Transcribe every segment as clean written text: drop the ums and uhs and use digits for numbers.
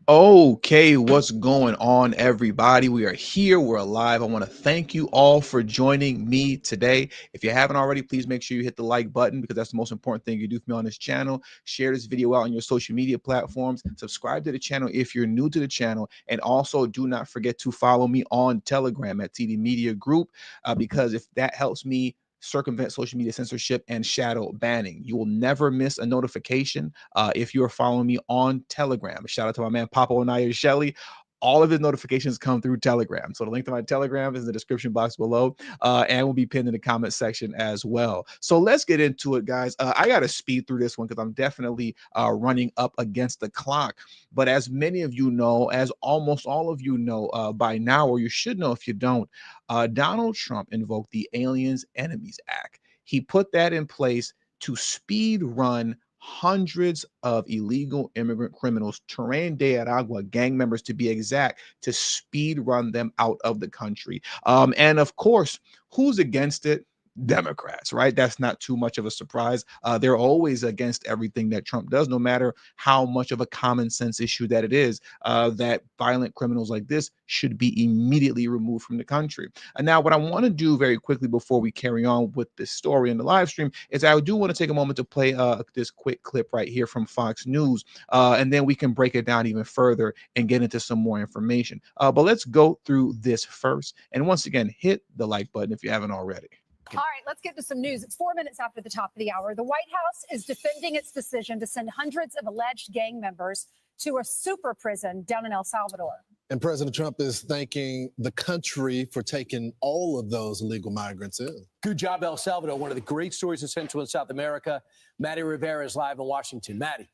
Okay, what's going on, everybody? We are here. We're alive. I want to thank you all for joining me today. If you haven't already, please make sure you hit the like button because that's the most important thing you do for me on this channel. Share this video out on your social media platforms. Subscribe to the channel if you're new to the channel. And also do not forget to follow me on Telegram at TD Media Group because if that helps me circumvent social media censorship and shadow banning. You will never miss a notification if you're following me on Telegram. Shout out to my man Papa Onaya Shelley. All of his notifications come through Telegram. So the link to my Telegram is in the description box below and will be pinned in the comment section as well. So let's get into it, guys. I got to speed through this one because I'm definitely running up against the clock. But as many of you know, as almost all of you know by now, or you should know if you don't, Donald Trump invoked the Aliens Enemies Act. He put that in place to speed run hundreds of illegal immigrant criminals, Tren de Aragua gang members to be exact, to speed run them out of the country. And of course, who's against it? Democrats, right? That's not too much of a surprise. They're always against everything that Trump does, no matter how much of a common sense issue that it is, that violent criminals like this should be immediately removed from the country. And now, what I want to do very quickly before we carry on with this story in the live stream is I do want to take a moment to play this quick clip right here from Fox News, and then we can break it down even further and get into some more information. But let's go through this first. And once again, hit the like button if you haven't already. All right, let's get to some news. It's 4 minutes after the top of the hour. The White House is defending its decision to send hundreds of alleged gang members to a super prison down in El Salvador. And President Trump is thanking the country for taking all of those illegal migrants in. Good job, El Salvador. One of the great stories in Central and South America. Maddie Rivera is live in Washington. Maddie.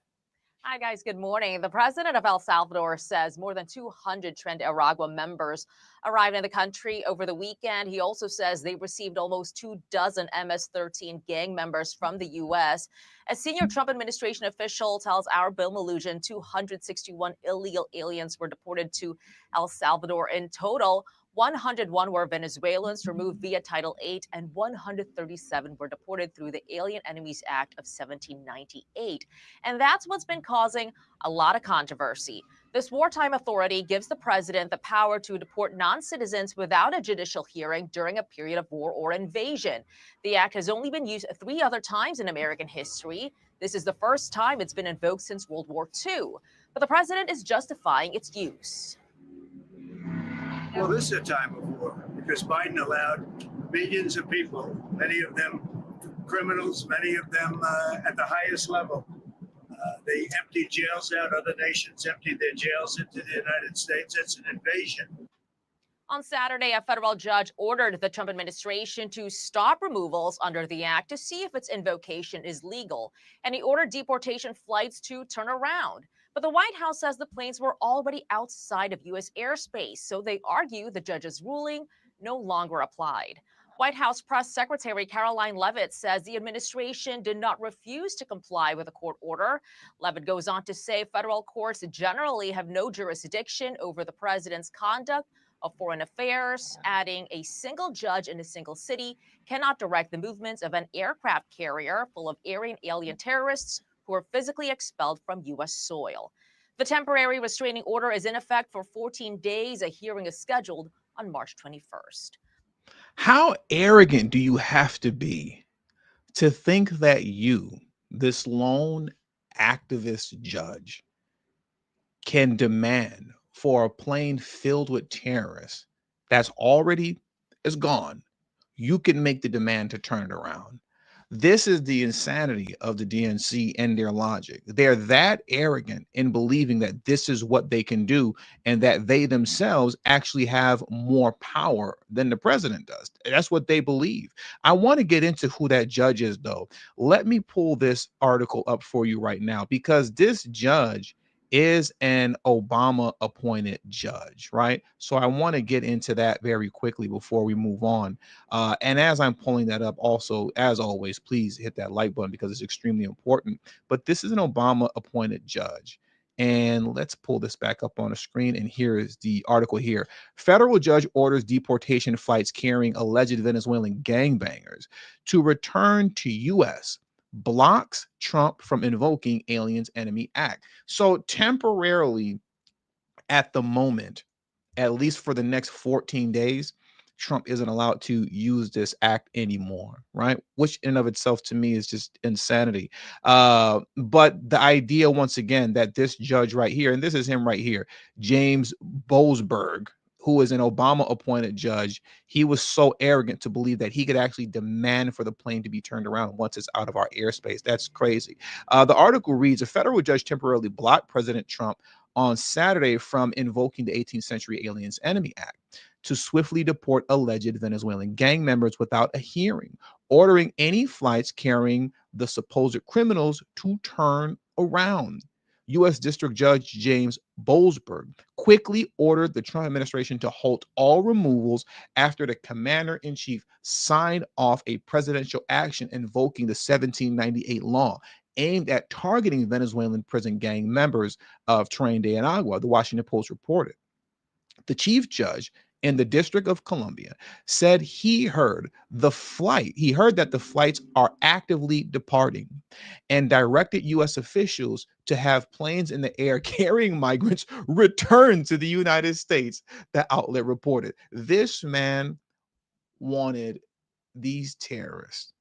Hi, guys. Good morning. The president of El Salvador says more than 200 Tren de Aragua members arrived in the country over the weekend. He also says they received almost 24 MS-13 gang members from the U.S. A senior Trump administration official tells our Bill Malugin 261 illegal aliens were deported to El Salvador in total. 101 were Venezuelans removed via Title VIII, and 137 were deported through the Alien Enemies Act of 1798. And that's what's been causing a lot of controversy. This wartime authority gives the president the power to deport non-citizens without a judicial hearing during a period of war or invasion. The act has only been used 3 other times in American history. This is the first time it's been invoked since World War II. But the president is justifying its use. Well, this is a time of war because Biden allowed millions of people, many of them criminals, many of them at the highest level. They emptied jails out. Other nations emptied their jails into the United States. It's an invasion. On Saturday, a federal judge ordered the Trump administration to stop removals under the act to see if its invocation is legal. And he ordered deportation flights to turn around. But the White House says the planes were already outside of U.S. airspace, so they argue the judge's ruling no longer applied. White House Press Secretary Caroline Leavitt says the administration did not refuse to comply with a court order. Leavitt goes on to say federal courts generally have no jurisdiction over the president's conduct of foreign affairs, adding a single judge in a single city cannot direct the movements of an aircraft carrier full of Aryan alien terrorists who are physically expelled from U.S. soil. The temporary restraining order is in effect for 14 days. A hearing is scheduled on March 21st. How arrogant do you have to be to think that you, this lone activist judge, can demand for a plane filled with terrorists that's already is gone, you can make the demand to turn it around? This is the insanity of the DNC and their logic. They're that arrogant in believing that this is what they can do and that they themselves actually have more power than the president does. That's what they believe. I want to get into who that judge is, though. Let me pull this article up for you right now because this judge is an Obama appointed judge, right? So I want to get into that very quickly before we move on. And as I'm pulling that up, also, as always, please hit that like button because it's extremely important. But this is an Obama appointed judge. And let's pull this back up on the screen. And here is the article here. Federal judge orders deportation flights carrying alleged Venezuelan gangbangers to return to U.S., blocks Trump from invoking Aliens Enemy Act. So temporarily, at the moment, at least for the next 14 days, Trump isn't allowed to use this act anymore, right? Which in and of itself to me is just insanity. But the idea, once again, that this judge right here, and this is him right here, James Boasberg, who is an Obama appointed judge, he was so arrogant to believe that he could actually demand for the plane to be turned around once it's out of our airspace. That's crazy. The article reads, a federal judge temporarily blocked President Trump on Saturday from invoking the 18th Century Aliens Enemy Act to swiftly deport alleged Venezuelan gang members without a hearing, ordering any flights carrying the supposed criminals to turn around. U.S. District Judge James Boasberg quickly ordered the Trump administration to halt all removals after the commander in chief signed off a presidential action invoking the 1798 law aimed at targeting Venezuelan prison gang members of Tren de Aragua, the Washington Post reported. The chief judge in the District of Columbia said he heard that the flights are actively departing, and directed U.S. officials to have planes in the air carrying migrants return to the United States, the outlet reported. This man wanted these terrorists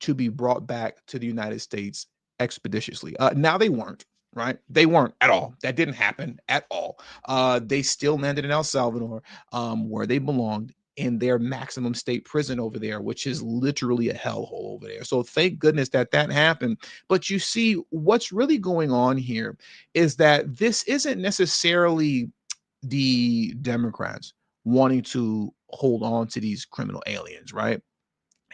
to be brought back to the United States expeditiously. Now they weren't, right? They weren't at all. That didn't happen at all. They still landed in El Salvador, where they belonged, in their maximum state prison over there, which is literally a hellhole over there. So thank goodness that that happened. But you see, what's really going on here is that this isn't necessarily the Democrats wanting to hold on to these criminal aliens, right?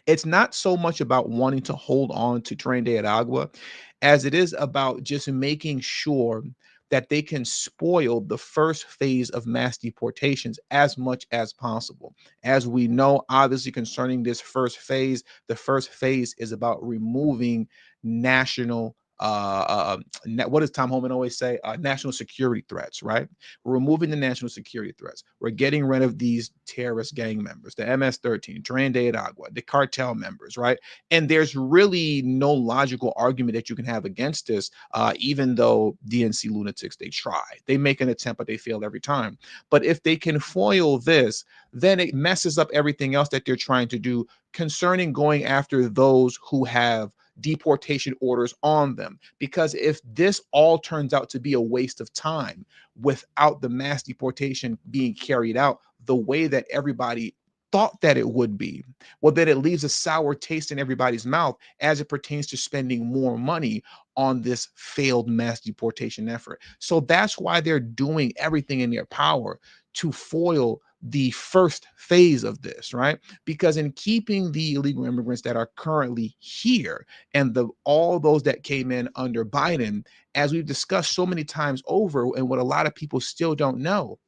It's not so much about wanting to hold on to Tren de Aragua as it is about just making sure that they can spoil the first phase of mass deportations as much as possible. As we know, obviously, concerning this first phase, the first phase is about removing national what does Tom Homan always say? National security threats, right? We're removing the national security threats. We're getting rid of these terrorist gang members, the MS-13, Tren de Aragua, the cartel members, right? And there's really no logical argument that you can have against this, even though DNC lunatics, they try. They make an attempt, but they fail every time. But if they can foil this, then it messes up everything else that they're trying to do concerning going after those who have deportation orders on them. Because if this all turns out to be a waste of time without the mass deportation being carried out the way that everybody thought that it would be, well, then it leaves a sour taste in everybody's mouth as it pertains to spending more money on this failed mass deportation effort. So that's why they're doing everything in their power to foil the first phase of this, right? Because in keeping the illegal immigrants that are currently here and all those that came in under Biden, as we've discussed so many times over, and what a lot of people still don't know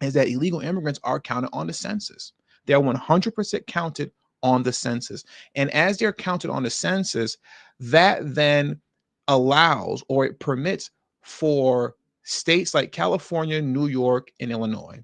is that illegal immigrants are counted on the census. They're 100% counted on the census. And as they're counted on the census, that then allows, or it permits, for states like California, New York, and Illinois,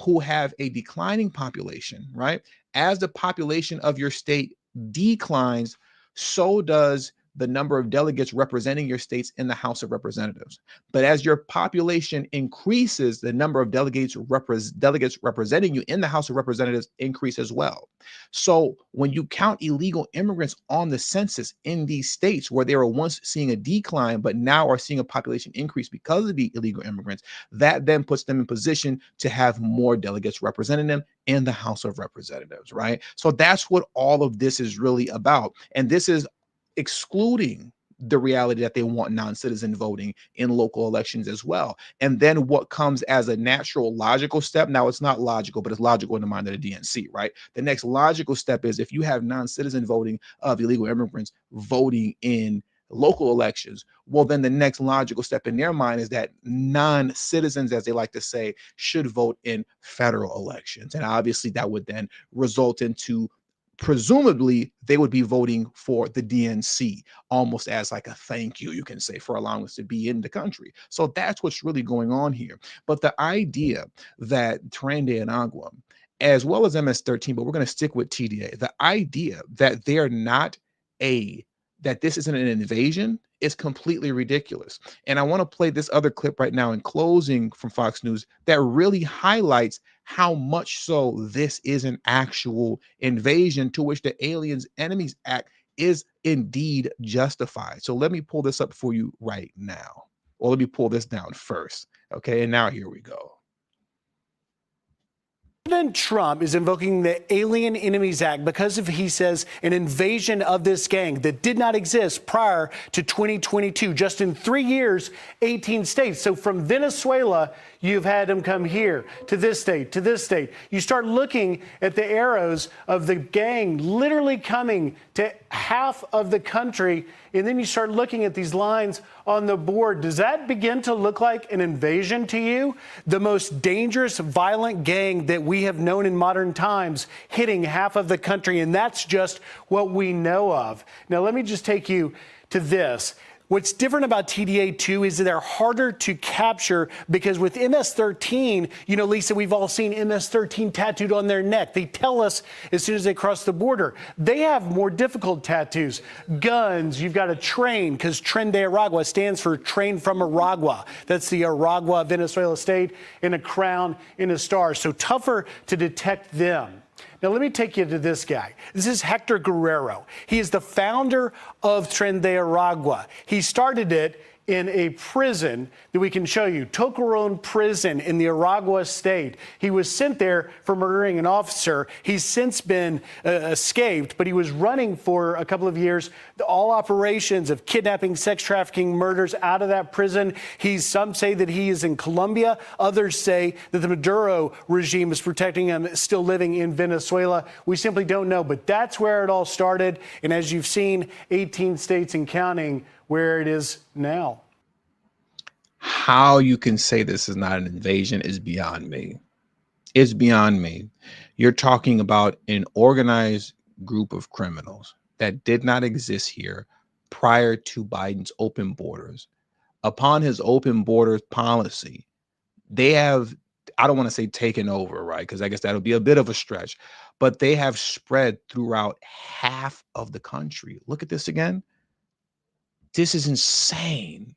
who have a declining population, right? As the population of your state declines, so does the number of delegates representing your states in the House of Representatives. But as your population increases, the number of delegates representing you in the House of Representatives increase as well. So when you count illegal immigrants on the census in these states where they were once seeing a decline, but now are seeing a population increase because of the illegal immigrants, that then puts them in position to have more delegates representing them in the House of Representatives, right? So that's what all of this is really about. And this is excluding the reality that they want non-citizen voting in local elections as well. And then what comes as a natural logical step, now it's not logical, but it's logical in the mind of the DNC, right? The next logical step is if you have non-citizen voting of illegal immigrants voting in local elections, well, then the next logical step in their mind is that non-citizens, as they like to say, should vote in federal elections. And obviously that would then result into, presumably, they would be voting for the DNC almost as like a thank you, you can say, for allowing us to be in the country. So that's what's really going on here. But the idea that Tren de Aragua, as well as MS-13, but we're going to stick with TDA, the idea that they're not a that this isn't an invasion is completely ridiculous. And I want to play this other clip right now in closing from Fox News that really highlights how much so this is an actual invasion to which the Aliens Enemies Act is indeed justified. So let me pull this up for you right now. Or let me pull this down first. Okay, and now here we go. President Trump is invoking the Alien Enemies Act because of, he says, an invasion of this gang that did not exist prior to 2022. Just in 3 years, 18 states. So from Venezuela, you've had them come here to this state, to this state. You start looking at the arrows of the gang literally coming to half of the country, and then you start looking at these lines on the board. Does that begin to look like an invasion to you? The most dangerous, violent gang that we have known in modern times hitting half of the country, and that's just what we know of. Now, let me just take you to this. What's different about TDA2 is that they're harder to capture because with MS-13, you know, Lisa, we've all seen MS-13 tattooed on their neck. They tell us as soon as they cross the border. They have more difficult tattoos. Guns, you've got a train, because Tren de Aragua stands for Train from Aragua. That's the Aragua, Venezuela state, and a crown and a star. So tougher to detect them. Now, let me take you to this guy. This is Hector Guerrero. He is the founder of Tren de Aragua. He started it in a prison that we can show you, Tocorón prison in the Aragua state. He was sent there for murdering an officer. He's since been escaped, but he was running for a couple of years all operations of kidnapping, sex trafficking, murders out of that prison. Some say that he is in Colombia. Others say that the Maduro regime is protecting him, still living in Venezuela. We simply don't know, but that's where it all started. And as you've seen, 18 states and counting where it is now. How you can say this is not an invasion is beyond me. It's beyond me. You're talking about an organized group of criminals that did not exist here prior to Biden's open borders. Upon his open borders policy, they have, I don't want to say taken over, right? Because I guess that'll be a bit of a stretch, but they have spread throughout half of the country. Look at this again. This is insane.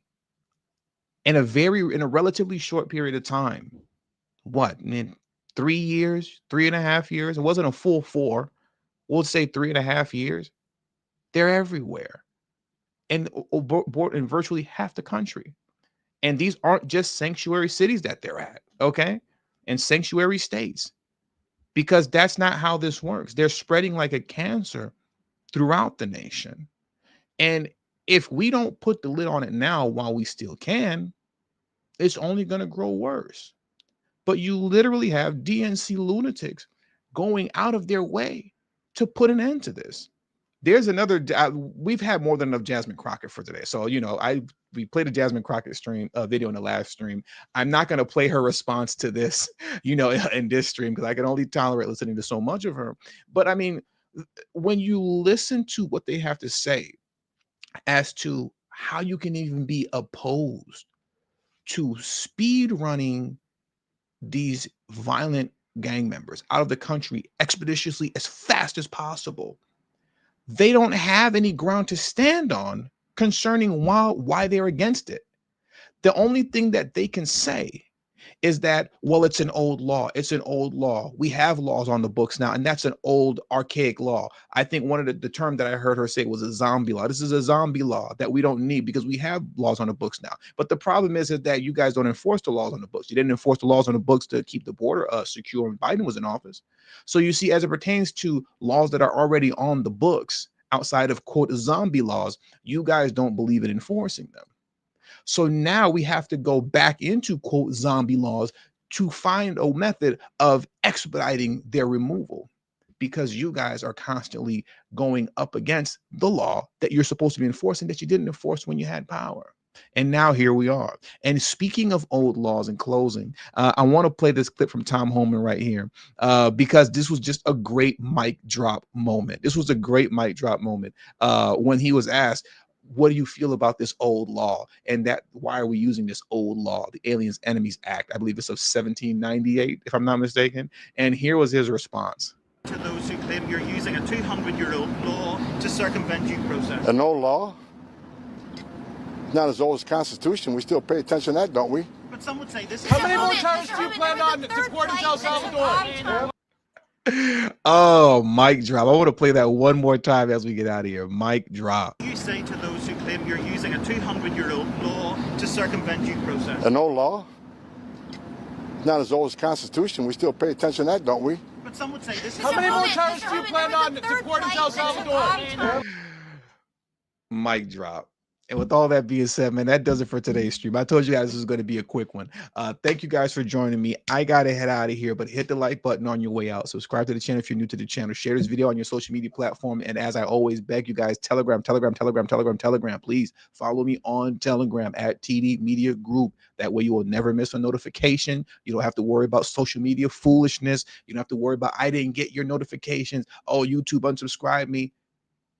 In a relatively short period of time. What, in 3 years, 3.5 years? It wasn't a full 4. We'll say 3.5 years. They're everywhere. And in virtually half the country. And these aren't just sanctuary cities that they're at, okay? And sanctuary states. Because that's not how this works. They're spreading like a cancer throughout the nation. And if we don't put the lid on it now while we still can, it's only going to grow worse. But you literally have DNC lunatics going out of their way to put an end to this. There's another, we've had more than enough Jasmine Crockett for today. So, you know, we played a Jasmine Crockett video in the last stream. I'm not going to play her response to this, you know, in this stream, because I can only tolerate listening to so much of her. But I mean, when you listen to what they have to say as to how you can even be opposed to speed running these violent gang members out of the country expeditiously as fast as possible, they don't have any ground to stand on concerning why they're against it. The only thing that they can say is that, well, it's an old law. It's an old law. We have laws on the books now, and that's an old, archaic law. I think one of the term that I heard her say was a zombie law. This is a zombie law that we don't need because we have laws on the books now. But the problem is that you guys don't enforce the laws on the books. You didn't enforce the laws on the books to keep the border secure when Biden was in office. So you see, as it pertains to laws that are already on the books outside of, quote, zombie laws, you guys don't believe in enforcing them. So now we have to go back into, quote, zombie laws to find a method of expediting their removal, because you guys are constantly going up against the law that you're supposed to be enforcing that you didn't enforce when you had power. And now here we are. And speaking of old laws in closing, I want to play this clip from Tom Homan right here because this was just a great mic drop moment. This was a great mic drop moment when he was asked, what do you feel about this old law? And that, why are we using this old law, the Aliens Enemies Act? I believe it's of 1798, if I'm not mistaken. And here was his response. To those who claim you're using a 200-year-old law to circumvent due process. An old law? Not as old as the Constitution. We still pay attention to that, don't we? But some would say this is... How many more terrorists do you plan on deporting to El Salvador? Oh, mic drop. I want to play that one more time as we get out of here. Mic drop. You say to those who claim you're using a 200-year-old law to circumvent due process. An old law? Not as old as the Constitution. We still pay attention to that, don't we? But some would say this is... How many more terrorists do you plan on deporting to El Salvador? Mic drop. And with all that being said, man, that does it for today's stream. I told you guys this was going to be a quick one. Thank you guys for joining me. I got to head out of here, but hit the like button on your way out. Subscribe to the channel if you're new to the channel. Share this video on your social media platform. And as I always beg you guys, Telegram. Please follow me on Telegram at TD Media Group. That way you will never miss a notification. You don't have to worry about social media foolishness. You don't have to worry about, I didn't get your notifications. Oh, YouTube unsubscribe me.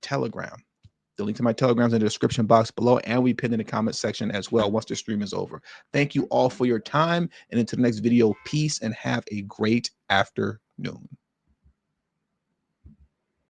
Telegram. The link to my Telegram is in the description box below, and we pinned in the comment section as well once the stream is over. Thank you all for your time, and until the next video, peace and have a great afternoon.